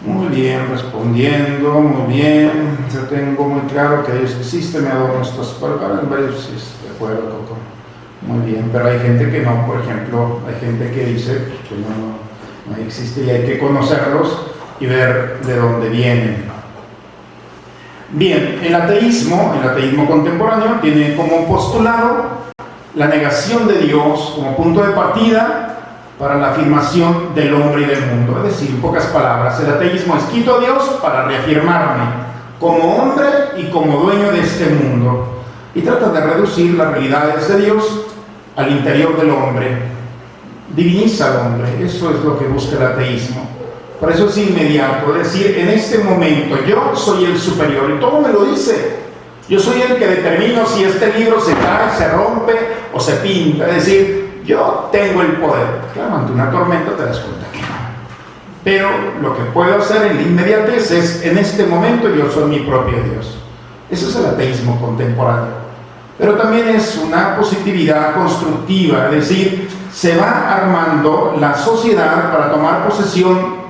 Muy bien, respondiendo, muy bien. Yo tengo muy claro que Dios existe, me adoro nuestras palabras, varios, sí, de acuerdo, Coco. Muy bien, pero hay gente que no, por ejemplo, hay gente que dice que no existe y hay que conocerlos y ver de dónde vienen. Bien, el ateísmo contemporáneo tiene como postulado la negación de Dios como punto de partida para la afirmación del hombre y del mundo. Es decir, en pocas palabras, el ateísmo es: quito a Dios para reafirmarme como hombre y como dueño de este mundo. Y trata de reducir las realidades de Dios al interior del hombre. Diviniza al hombre. Eso es lo que busca el ateísmo. Por eso es inmediato, es decir, en este momento yo soy el superior y todo me lo dice. Yo soy el que determino si este libro se cae, se rompe o se pinta. Es decir, yo tengo el poder. Claro, ante una tormenta te das cuenta que no. Pero lo que puedo hacer en la inmediatez es: en este momento yo soy mi propio Dios. Eso es el ateísmo contemporáneo. Pero también es una positividad constructiva, es decir, se va armando la sociedad para tomar posesión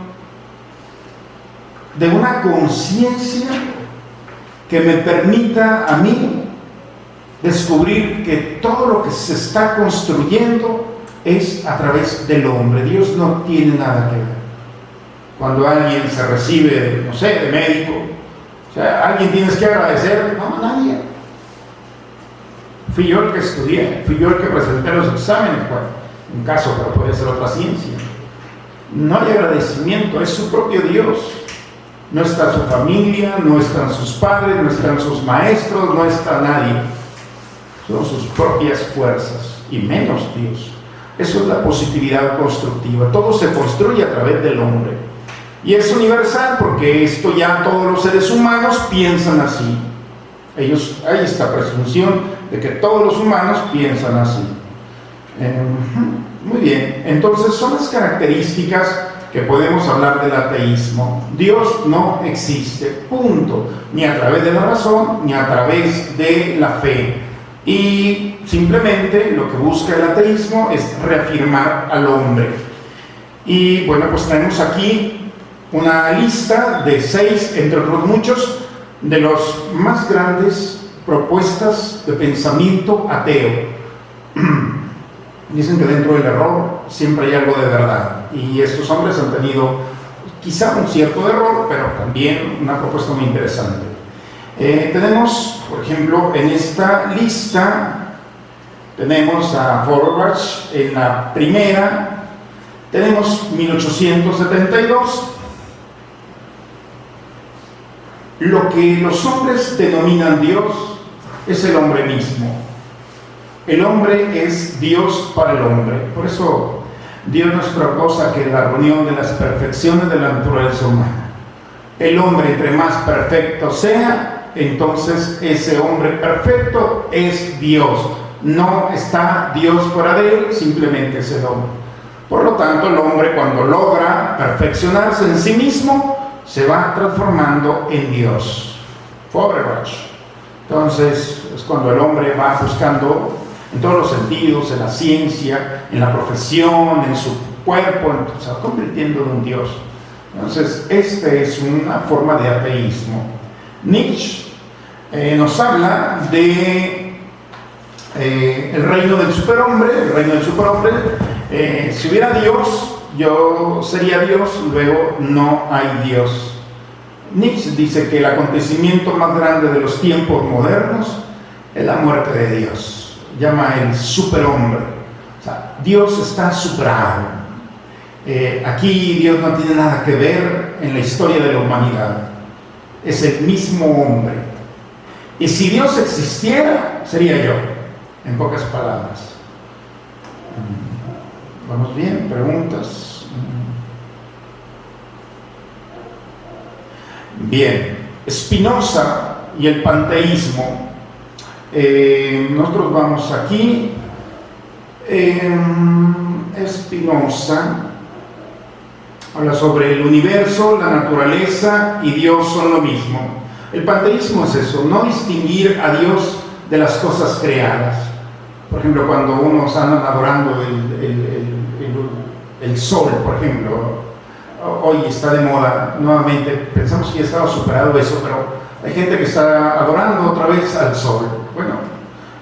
de una conciencia que me permita a mí descubrir que todo lo que se está construyendo es a través del hombre. Dios no tiene nada que ver. Cuando alguien se recibe, no sé, de médico, o sea, ¿alguien tienes que agradecer? No, nadie. Fui yo el que estudié, fui yo el que presenté los exámenes, bueno, un caso, pero puede ser otra ciencia. No hay agradecimiento, es su propio Dios. No está su familia, no están sus padres, no están sus maestros, no está nadie. Son sus propias fuerzas, y menos Dios. Eso es la positividad constructiva. Todo se construye a través del hombre. Y es universal porque esto ya todos los seres humanos piensan así. Hay esta presunción de que todos los humanos piensan así. Muy bien, entonces son las características que podemos hablar del ateísmo. Dios no existe, punto, ni a través de la razón, ni a través de la fe. Y simplemente lo que busca el ateísmo es reafirmar al hombre. Y bueno, pues tenemos aquí una lista de 6, entre otros muchos, de los más grandes propuestas de pensamiento ateo. Dicen que dentro del error siempre hay algo de verdad, y estos hombres han tenido quizá un cierto error, pero también una propuesta muy interesante. Tenemos, por ejemplo, en esta lista, tenemos a Feuerbach en la primera, tenemos 1872, lo que los hombres denominan Dios es el hombre mismo. El hombre es Dios para el hombre. Por eso Dios no es otra cosa que la reunión de las perfecciones de la naturaleza humana. El hombre, entre más perfecto sea, entonces ese hombre perfecto es Dios. No está Dios fuera de él, simplemente es el hombre. Por lo tanto, el hombre, cuando logra perfeccionarse en sí mismo, se va transformando en Dios. Feuerbach. Entonces, es cuando el hombre va buscando en todos los sentidos, en la ciencia, en la profesión, en su cuerpo, se va convirtiendo en un Dios. Entonces, esta es una forma de ateísmo. Nietzsche nos habla de el reino del superhombre. El reino del superhombre, si hubiera Dios, yo sería Dios, luego no hay Dios. Nietzsche dice que el acontecimiento más grande de los tiempos modernos es la muerte de Dios. Llama el superhombre. O sea, Dios está superado. Aquí Dios no tiene nada que ver en la historia de la humanidad. Es el mismo hombre. Y si Dios existiera, sería yo, en pocas palabras. ¿Vamos bien? ¿Preguntas? Bien. Spinoza y el panteísmo. Nosotros vamos aquí. Spinoza habla sobre el universo, la naturaleza y Dios son lo mismo. El panteísmo es eso, no distinguir a Dios de las cosas creadas. Por ejemplo, cuando unos andan adorando el sol, por ejemplo, hoy está de moda nuevamente, pensamos que ya estaba superado eso, pero hay gente que está adorando otra vez al sol. Bueno,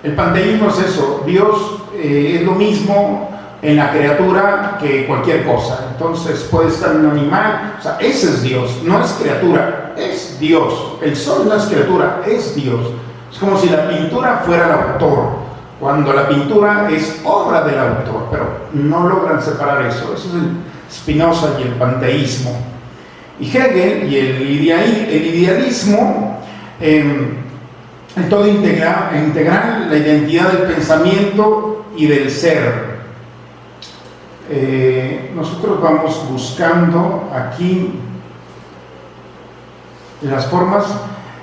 el panteísmo es eso, Dios es lo mismo en la criatura que cualquier cosa. Entonces puede estar en un animal, o sea, ese es Dios, no es criatura, es Dios. El sol no es criatura, es Dios. Es como si la pintura fuera el autor, cuando la pintura es obra del autor, pero no logran separar eso. Eso es el Spinoza y el panteísmo. Y Hegel y el idealismo, el todo integral, la identidad del pensamiento y del ser. Nosotros vamos buscando aquí las formas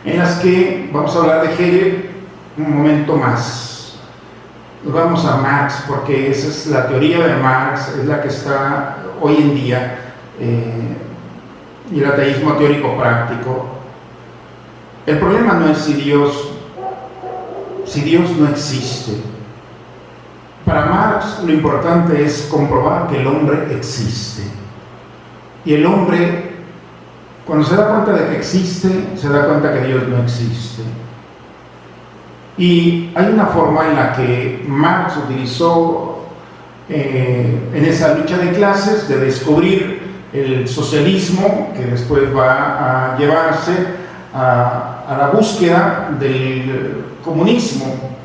en las que vamos a hablar de Hegel un momento más. Nos vamos a Marx, porque esa es la teoría de Marx, es la que está hoy en día, y el ateísmo teórico práctico. El problema no es si Dios no existe. Para Marx lo importante es comprobar que el hombre existe. Y el hombre, cuando se da cuenta de que existe, se da cuenta que Dios no existe. Y hay una forma en la que Marx utilizó en esa lucha de clases de descubrir el socialismo, que después va a llevarse a la búsqueda del comunismo.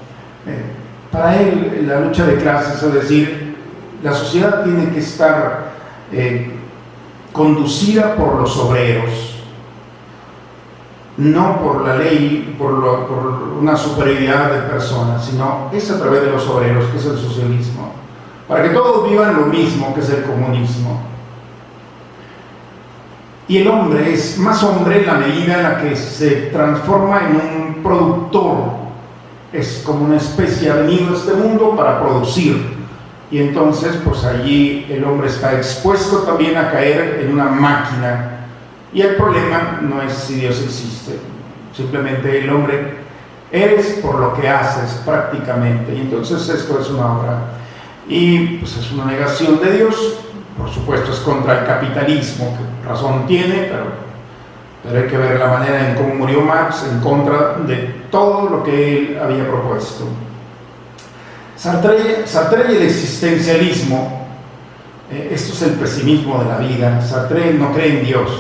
Para él, la lucha de clases, es decir, la sociedad tiene que estar conducida por los obreros, no por la ley, por una superioridad de personas, sino es a través de los obreros, que es el socialismo, para que todos vivan lo mismo, que es el comunismo. Y el hombre es más hombre en la medida en la que se transforma en un productor. Es como una especie, ha venido a este mundo para producir. Y entonces, pues allí el hombre está expuesto también a caer en una máquina. Y el problema no es si Dios existe. Simplemente el hombre eres por lo que haces prácticamente. Y entonces esto es una obra. Y pues es una negación de Dios. Por supuesto es contra el capitalismo, que razón tiene, pero hay que ver la manera en cómo murió Marx en contra de todo lo que él había propuesto. Sartre y el existencialismo, esto es el pesimismo de la vida. Sartre no cree en Dios,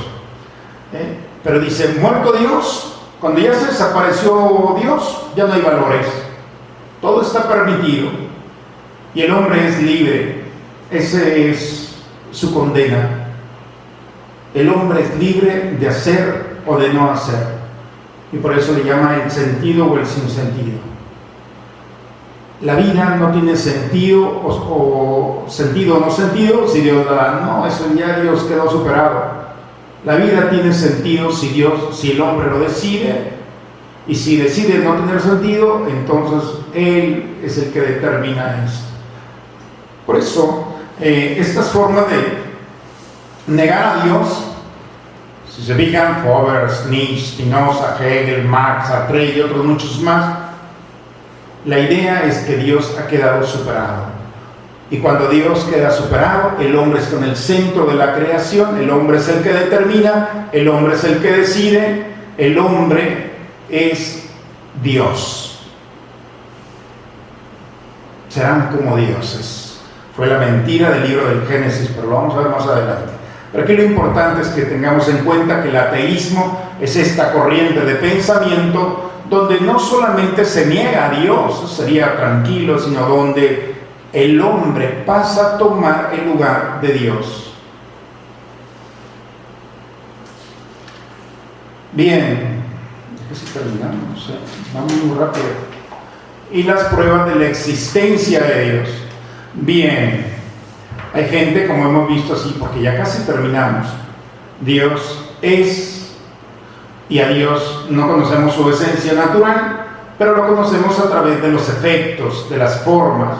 pero dice, muerto Dios, cuando ya se desapareció Dios, ya no hay valores, todo está permitido y el hombre es libre. Ese es su condena. El hombre es libre de hacer o de no hacer, y por eso le llama el sentido o el sinsentido. La vida no tiene sentido o sentido o no sentido si Dios la da. No, eso ya Dios quedó superado. La vida tiene sentido si el hombre lo decide, y si decide no tener sentido, entonces Él es el que determina esto. Por eso estas formas de negar a Dios, si se fijan, Frober, Nietzsche, Spinoza, Hegel, Marx, Sartre y otros muchos más, la idea es que Dios ha quedado superado. Y cuando Dios queda superado, el hombre está en el centro de la creación, el hombre es el que determina, el hombre es el que decide, el hombre es Dios. Serán como dioses. Fue la mentira del libro del Génesis, pero lo vamos a ver más adelante. Pero aquí lo importante es que tengamos en cuenta que el ateísmo es esta corriente de pensamiento donde no solamente se niega a Dios, eso sería tranquilo, sino donde el hombre pasa a tomar el lugar de Dios. Bien, casi terminamos, vamos muy rápido. Y las pruebas de la existencia de Dios. Bien, hay gente, como hemos visto así, porque ya casi terminamos. Dios es, y a Dios no conocemos su esencia natural, pero lo conocemos a través de los efectos, de las formas.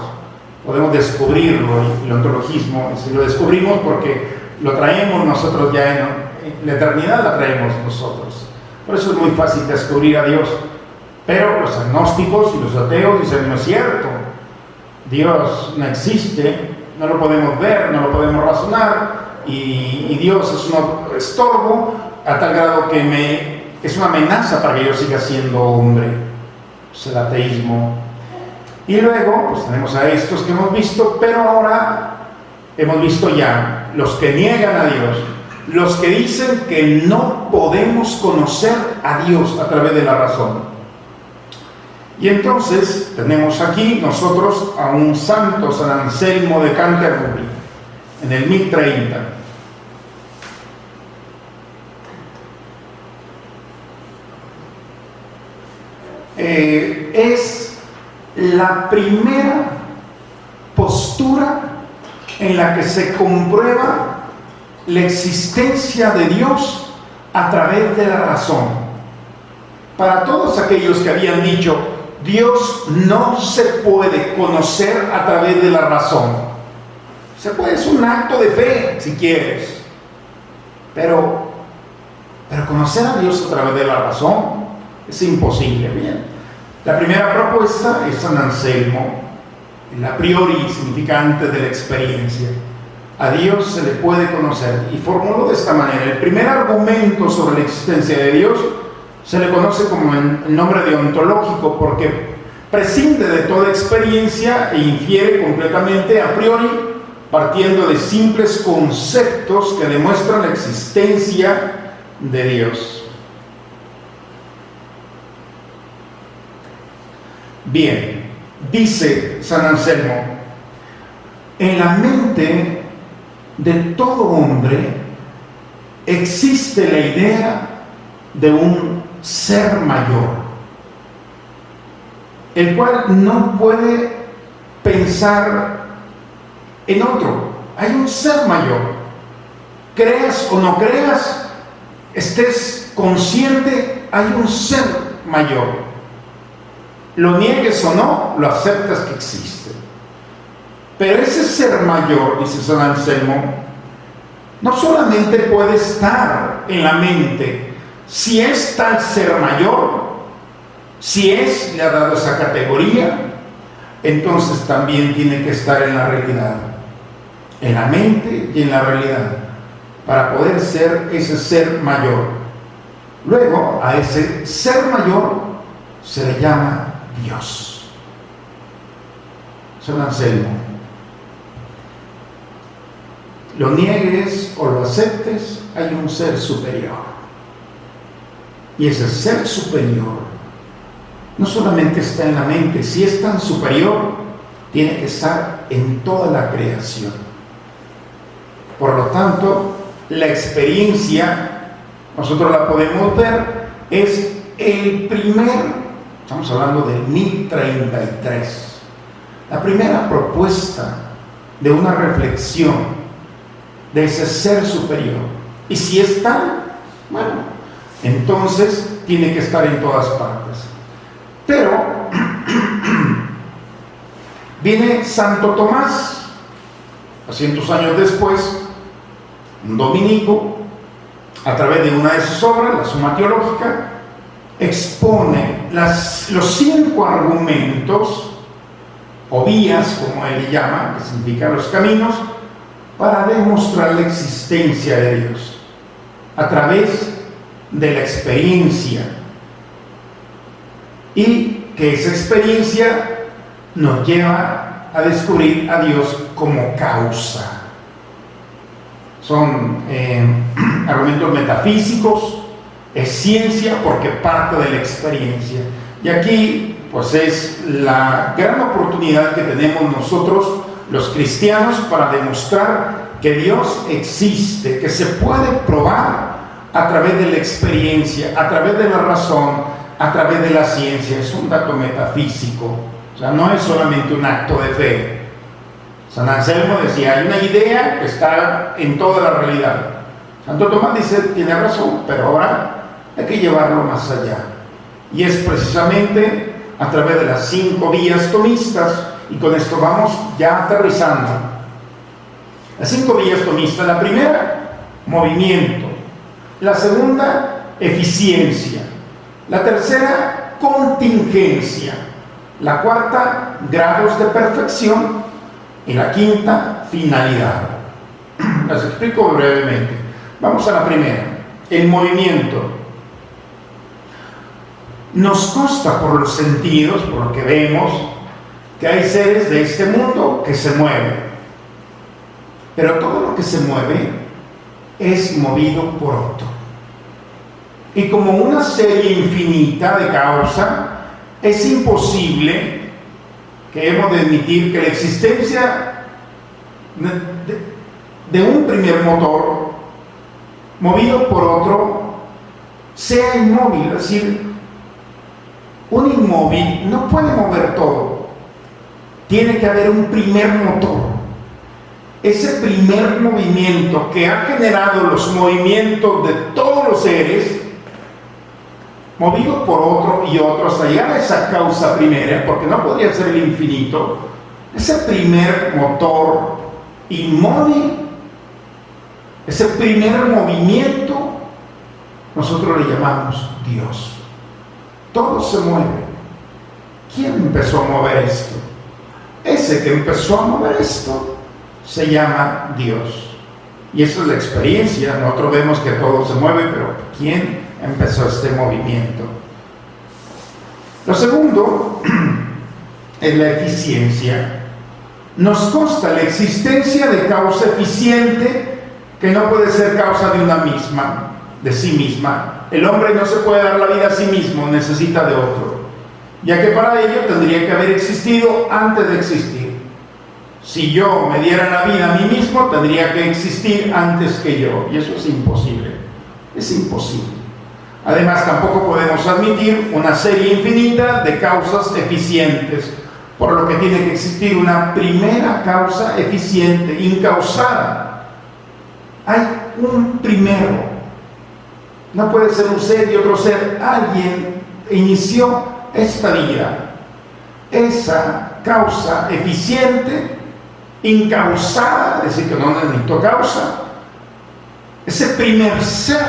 Podemos descubrirlo, y el ontologismo, si lo descubrimos porque lo traemos nosotros ya en la eternidad, la traemos nosotros. Por eso es muy fácil descubrir a Dios. Pero los agnósticos y los ateos dicen, no es cierto. Dios no existe, no lo podemos ver, no lo podemos razonar, y Dios es un estorbo a tal grado que es una amenaza para que yo siga siendo hombre. Es el ateísmo. Y luego pues tenemos a estos que hemos visto, pero ahora hemos visto ya los que niegan a Dios, los que dicen que no podemos conocer a Dios a través de la razón. Y entonces tenemos aquí nosotros a un santo, San Anselmo de Canterbury, en el 1030. Es la primera postura en la que se comprueba la existencia de Dios a través de la razón. Para todos aquellos que habían dicho, Dios no se puede conocer a través de la razón. Se puede, es un acto de fe, si quieres. Pero conocer a Dios a través de la razón es imposible. Bien. La primera propuesta es San Anselmo, el a priori significante de la experiencia. A Dios se le puede conocer, y formuló de esta manera: el primer argumento sobre la existencia de Dios se le conoce como el nombre de ontológico, porque prescinde de toda experiencia e infiere completamente a priori, partiendo de simples conceptos que demuestran la existencia de Dios. Bien, dice San Anselmo, en la mente de todo hombre existe la idea de un ser mayor, el cual no puede pensar en otro. Hay un ser mayor. Creas o no creas, estés consciente, hay un ser mayor. Lo niegues o no, lo aceptas que existe. Pero ese ser mayor, dice San Anselmo, no solamente puede estar en la mente. Si es tal ser mayor, si le ha dado esa categoría, entonces también tiene que estar en la realidad, en la mente y en la realidad, para poder ser ese ser mayor. Luego, a ese ser mayor se le llama Dios. San Anselmo. Lo niegues o lo aceptes, hay un ser superior. Y ese ser superior no solamente está en la mente, si es tan superior, tiene que estar en toda la creación. Por lo tanto, la experiencia, nosotros la podemos ver, es el primer, estamos hablando del 1033, la primera propuesta de una reflexión de ese ser superior. Y si es tal, bueno, entonces tiene que estar en todas partes. Pero viene Santo Tomás, 200 años después, un dominico, a través de una de sus obras, la Suma Teológica, expone los 5 argumentos, o vías, como él llama, que significa los caminos, para demostrar la existencia de Dios, a través de la experiencia, y que esa experiencia nos lleva a descubrir a Dios como causa. Son argumentos metafísicos, es ciencia porque parte de la experiencia. Y aquí pues es la gran oportunidad que tenemos nosotros los cristianos para demostrar que Dios existe, que se puede probar a través de la experiencia, a través de la razón, a través de la ciencia. Es un dato metafísico, o sea, no es solamente un acto de fe. San Anselmo decía, hay una idea que está en toda la realidad. Santo Tomás dice, tiene razón, pero ahora hay que llevarlo más allá. Y es precisamente a través de las 5 vías tomistas, y con esto vamos ya aterrizando. Las 5 vías tomistas: la primera, movimiento; la segunda, eficiencia; la tercera, contingencia; la cuarta, grados de perfección; y la quinta, finalidad. Las explico brevemente. Vamos a la primera, el movimiento. Nos consta por los sentidos, por lo que vemos, que hay seres de este mundo que se mueven. Pero todo lo que se mueve es movido por otro. Y como una serie infinita de causa, es imposible que hemos de admitir que la existencia de un primer motor movido por otro sea inmóvil. Es decir, un inmóvil no puede mover todo. Tiene que haber un primer motor. Ese primer movimiento que ha generado los movimientos de todos los seres, movido por otro y otro hasta llegar a esa causa primera, porque no podría ser el infinito, ese primer motor inmóvil, ese primer movimiento, nosotros le llamamos Dios. Todo se mueve. ¿Quién empezó a mover esto? Ese que empezó a mover esto se llama Dios. Y esa es la experiencia. Nosotros vemos que todo se mueve, pero ¿quién empezó este movimiento? Lo segundo es la eficiencia. Nos consta la existencia de causa eficiente que no puede ser causa de una misma, de sí misma. El hombre no se puede dar la vida a sí mismo, necesita de otro, ya que para ello tendría que haber existido antes de existir. Si yo me diera la vida a mí mismo, tendría que existir antes que yo, y eso es imposible. Es imposible. Además, tampoco podemos admitir una serie infinita de causas eficientes, por lo que tiene que existir una primera causa eficiente, incausada. Hay un primero. No puede ser un ser y otro ser. Alguien inició esta vida. Esa causa eficiente, incausada, es decir, que no necesito causa, ese primer ser,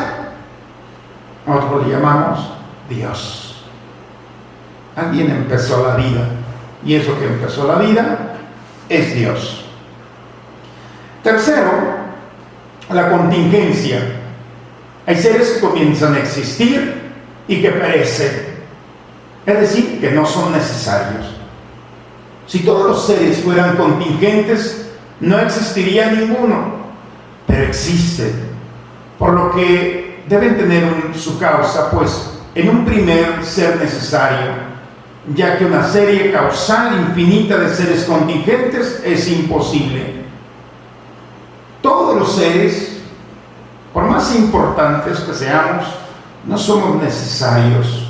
nosotros le llamamos Dios. Alguien empezó la vida, y eso que empezó la vida es Dios. Tercero, la contingencia. Hay seres que comienzan a existir y que perecen, es decir, que no son necesarios. Si todos los seres fueran contingentes, no existiría ninguno, pero existen, por lo que deben tener su causa, pues, en un primer ser necesario, ya que una serie causal infinita de seres contingentes es imposible. Todos los seres, por más importantes que seamos, no somos necesarios.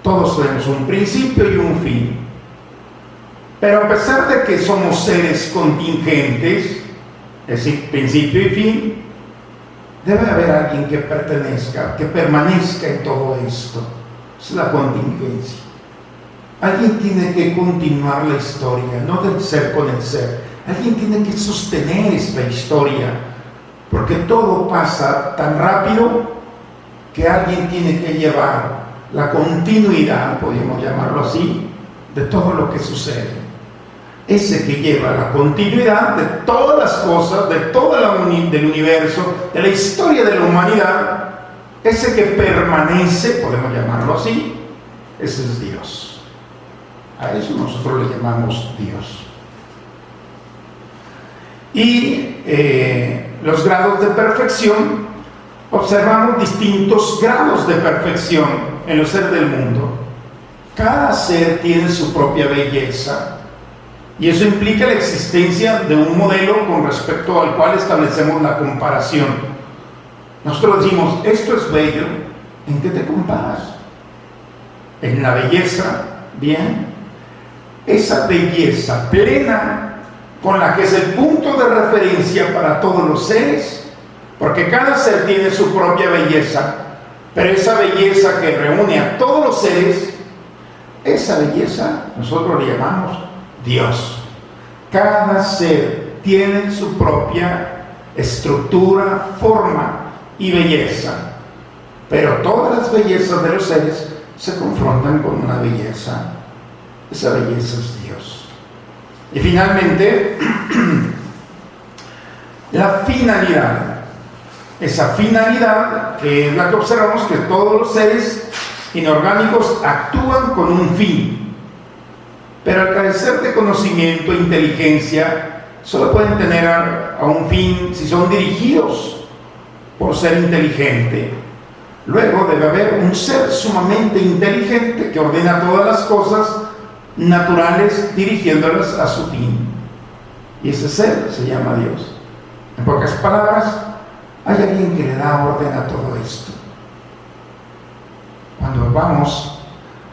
Todos tenemos un principio y un fin. Pero a pesar de que somos seres contingentes, es decir, principio y fin, debe haber alguien que pertenezca, que permanezca en todo esto. Es la contingencia. Alguien tiene que continuar la historia, no del ser con el ser. Alguien tiene que sostener esta historia, porque todo pasa tan rápido que alguien tiene que llevar la continuidad, podríamos llamarlo así, de todo lo que sucede. Ese que lleva la continuidad de todas las cosas, de todo del universo, de la historia de la humanidad, ese que permanece, podemos llamarlo así, ese es Dios. A eso nosotros le llamamos Dios. Y los grados de perfección, observamos distintos grados de perfección en los seres del mundo. Cada ser tiene su propia belleza, y eso implica la existencia de un modelo con respecto al cual establecemos la comparación. Nosotros decimos, esto es bello. ¿En qué te comparas? En la belleza, bien. Esa belleza plena con la que es el punto de referencia para todos los seres, porque cada ser tiene su propia belleza, pero esa belleza que reúne a todos los seres, esa belleza nosotros le llamamos Dios. Cada ser tiene su propia estructura, forma y belleza, pero todas las bellezas de los seres se confrontan con una belleza. Esa belleza es Dios. Y finalmente, la finalidad. Esa finalidad que es la que observamos que todos los seres inorgánicos actúan con un fin, pero al carecer de conocimiento e inteligencia, solo pueden tener a un fin si son dirigidos por ser inteligente. Luego debe haber un ser sumamente inteligente que ordena todas las cosas naturales dirigiéndolas a su fin. Y ese ser se llama Dios. En pocas palabras, hay alguien que le da orden a todo esto. Cuando vamos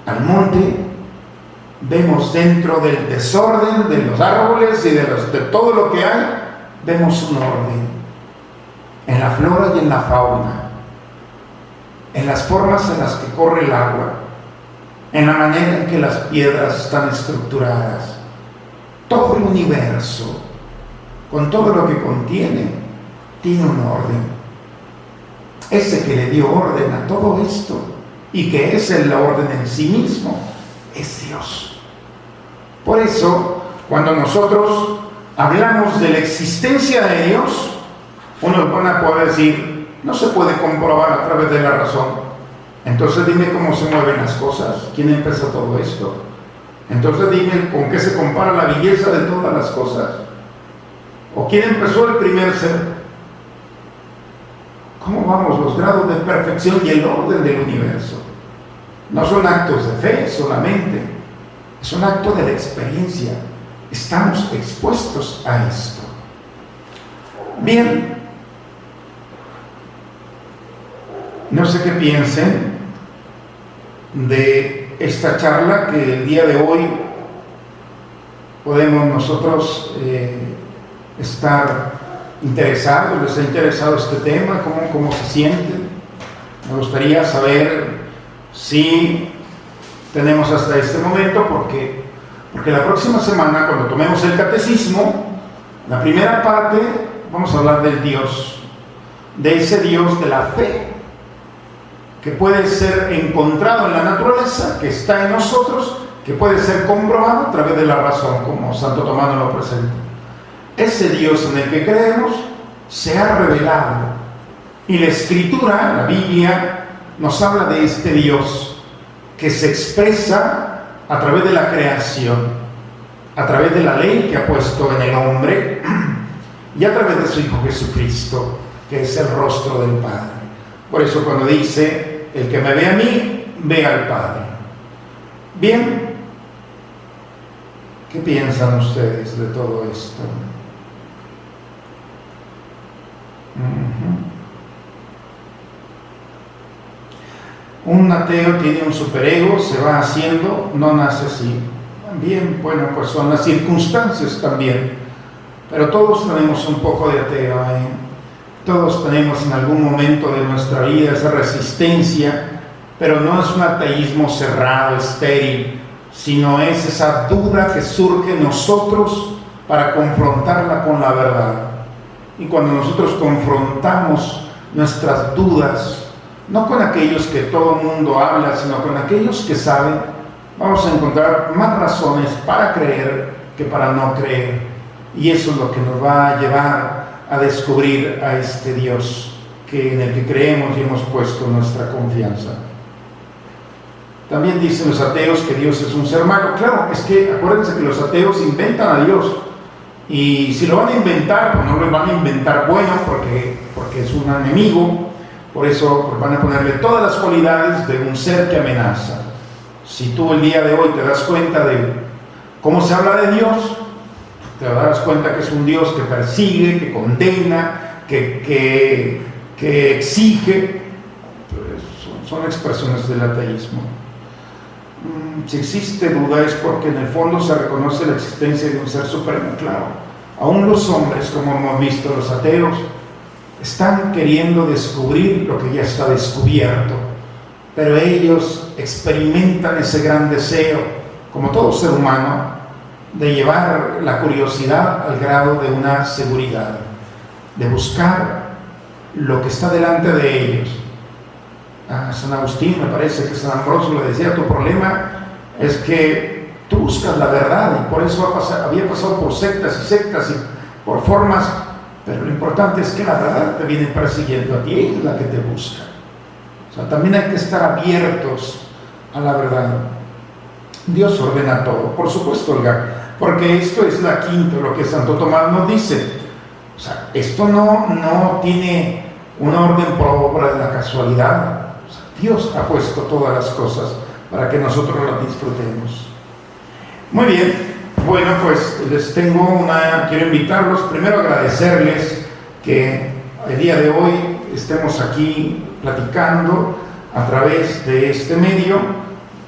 al monte, vemos dentro del desorden de los árboles y de todo lo que hay, vemos un orden en la flora y en la fauna, en las formas en las que corre el agua, en la manera en que las piedras están estructuradas. Todo el universo, con todo lo que contiene, tiene un orden. Ese que le dio orden a todo esto y que es el orden en sí mismo, es Dios. Por eso, cuando nosotros hablamos de la existencia de Dios, unos van a poder decir, no se puede comprobar a través de la razón. Entonces dime cómo se mueven las cosas, quién empezó todo esto. Entonces dime con qué se compara la belleza de todas las cosas, o quién empezó el primer ser. ¿Cómo vamos los grados de perfección y el orden del universo? No son actos de fe solamente, es un acto de la experiencia. Estamos expuestos a esto. Bien, no sé qué piensen de esta charla que el día de hoy podemos nosotros estar interesados. ¿Les ha interesado este tema? ¿Cómo se sienten? Me gustaría saber si tenemos hasta este momento, porque la próxima semana, cuando tomemos el catecismo, la primera parte, vamos a hablar del Dios, de ese Dios de la fe, que puede ser encontrado en la naturaleza, que está en nosotros, que puede ser comprobado a través de la razón, como Santo Tomás nos lo presenta. Ese Dios en el que creemos se ha revelado, y la Escritura, la Biblia, nos habla de este Dios que se expresa a través de la creación, a través de la ley que ha puesto en el hombre y a través de su Hijo Jesucristo, que es el rostro del Padre. Por eso cuando dice, el que me ve a mí, ve al Padre. Bien, ¿qué piensan ustedes de todo esto? Un ateo tiene un superego, se va haciendo, no nace así. Bien, bueno, pues son las circunstancias también, pero todos tenemos un poco de ateo, Todos tenemos en algún momento de nuestra vida esa resistencia, pero no es un ateísmo cerrado, estéril, sino es esa duda que surge en nosotros para confrontarla con la verdad. Y cuando nosotros confrontamos nuestras dudas, no con aquellos que todo el mundo habla, sino con aquellos que saben, vamos a encontrar más razones para creer que para no creer. Y eso es lo que nos va a llevar a descubrir a este Dios en el que creemos y hemos puesto nuestra confianza. También dicen los ateos que Dios es un ser malo. Claro, es que acuérdense que los ateos inventan a Dios, y si lo van a inventar, pues no lo van a inventar bueno, porque es un enemigo. Por eso pues van a ponerle todas las cualidades de un ser que amenaza. Si tú el día de hoy te das cuenta de cómo se habla de Dios, te darás cuenta que es un Dios que persigue, que condena, que exige. Pues son expresiones del ateísmo. Si existe duda es porque en el fondo se reconoce la existencia de un ser supremo, claro. Aún los hombres, como hemos visto, los ateos, están queriendo descubrir lo que ya está descubierto, pero ellos experimentan ese gran deseo, como todo ser humano, de llevar la curiosidad al grado de una seguridad, de buscar lo que está delante de ellos. A San Agustín, me parece que San Ambrosio le decía, tu problema es que tú buscas la verdad, y por eso había pasado por sectas y por formas pero lo importante es que la verdad te viene persiguiendo a ti, es la que te busca. O sea, también hay que estar abiertos a la verdad. Dios ordena todo, por supuesto, Olga, porque esto es la quinta, lo que Santo Tomás nos dice. O sea, esto no tiene una orden por obra de la casualidad. O sea, Dios ha puesto todas las cosas para que nosotros las disfrutemos. Muy bien, bueno, pues quiero invitarlos, primero agradecerles que el día de hoy estemos aquí platicando a través de este medio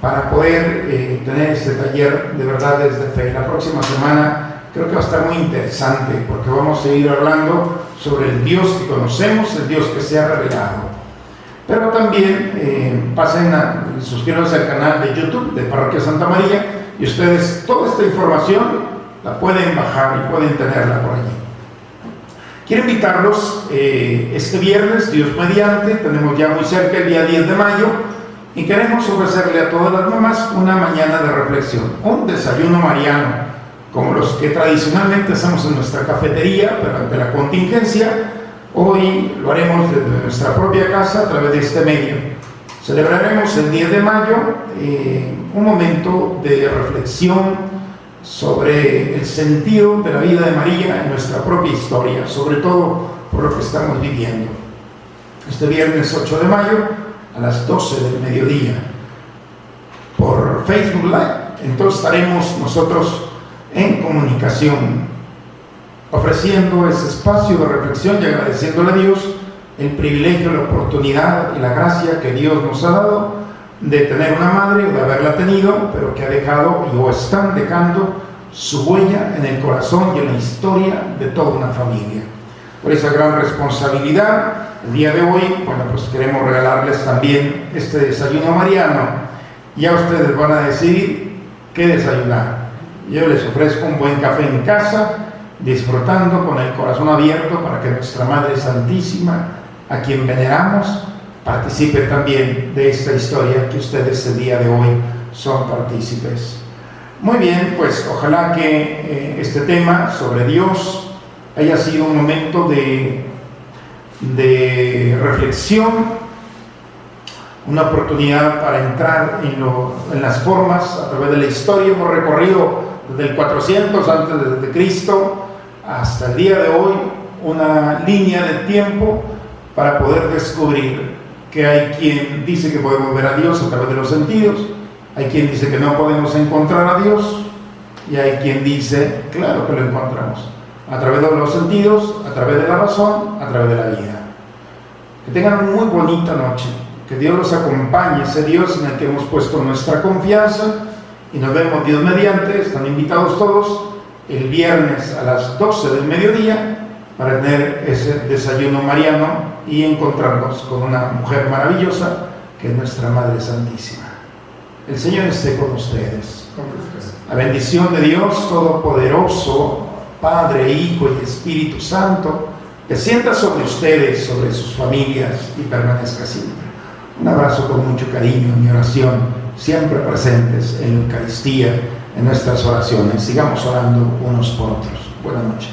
para poder tener este taller de verdades de fe. La próxima semana creo que va a estar muy interesante porque vamos a seguir hablando sobre el Dios que conocemos, el Dios que se ha revelado. Pero también suscríbanse al canal de YouTube de Parroquia Santa María y ustedes toda esta información la pueden bajar y pueden tenerla por allí. Quiero invitarlos este viernes, Dios mediante, tenemos ya muy cerca el día 10 de mayo y queremos ofrecerle a todas las mamás una mañana de reflexión, un desayuno mariano, como los que tradicionalmente hacemos en nuestra cafetería, pero ante la contingencia, hoy lo haremos desde nuestra propia casa a través de este medio. Celebraremos el 10 de mayo un momento de reflexión sobre el sentido de la vida de María en nuestra propia historia, sobre todo por lo que estamos viviendo. Este viernes 8 de mayo a las 12 del mediodía por Facebook Live. Entonces estaremos nosotros en comunicación, ofreciendo ese espacio de reflexión y agradeciéndole a Dios el privilegio, la oportunidad y la gracia que Dios nos ha dado de tener una madre, o de haberla tenido, pero que ha dejado o están dejando su huella en el corazón y en la historia de toda una familia. Por esa gran responsabilidad, el día de hoy, bueno, pues queremos regalarles también este desayuno mariano. Ya ustedes van a decidir qué desayunar. Yo les ofrezco un buen café en casa, disfrutando con el corazón abierto para que nuestra Madre Santísima, a quien veneramos, participe también de esta historia que ustedes el día de hoy son partícipes. Muy bien, pues ojalá que este tema sobre Dios haya sido un momento de reflexión, una oportunidad para entrar en las formas a través de la historia. Hemos recorrido desde el 400 antes de Cristo hasta el día de hoy una línea de tiempo para poder descubrir que hay quien dice que podemos ver a Dios a través de los sentidos, hay quien dice que no podemos encontrar a Dios y hay quien dice, claro que lo encontramos, a través de los sentidos, a través de la razón, a través de la vida. Que tengan una muy bonita noche, que Dios los acompañe, ese Dios en el que hemos puesto nuestra confianza, y nos vemos Dios mediante. Están invitados todos el viernes a las 12 del mediodía para tener ese desayuno mariano y encontrarnos con una mujer maravillosa que es nuestra Madre Santísima. El Señor esté con ustedes. La bendición de Dios Todopoderoso, Padre, Hijo y Espíritu Santo, descienda sobre ustedes, sobre sus familias y permanezca siempre. Un abrazo con mucho cariño en mi oración, siempre presentes en la Eucaristía, en nuestras oraciones. Sigamos orando unos por otros. Buenas noches.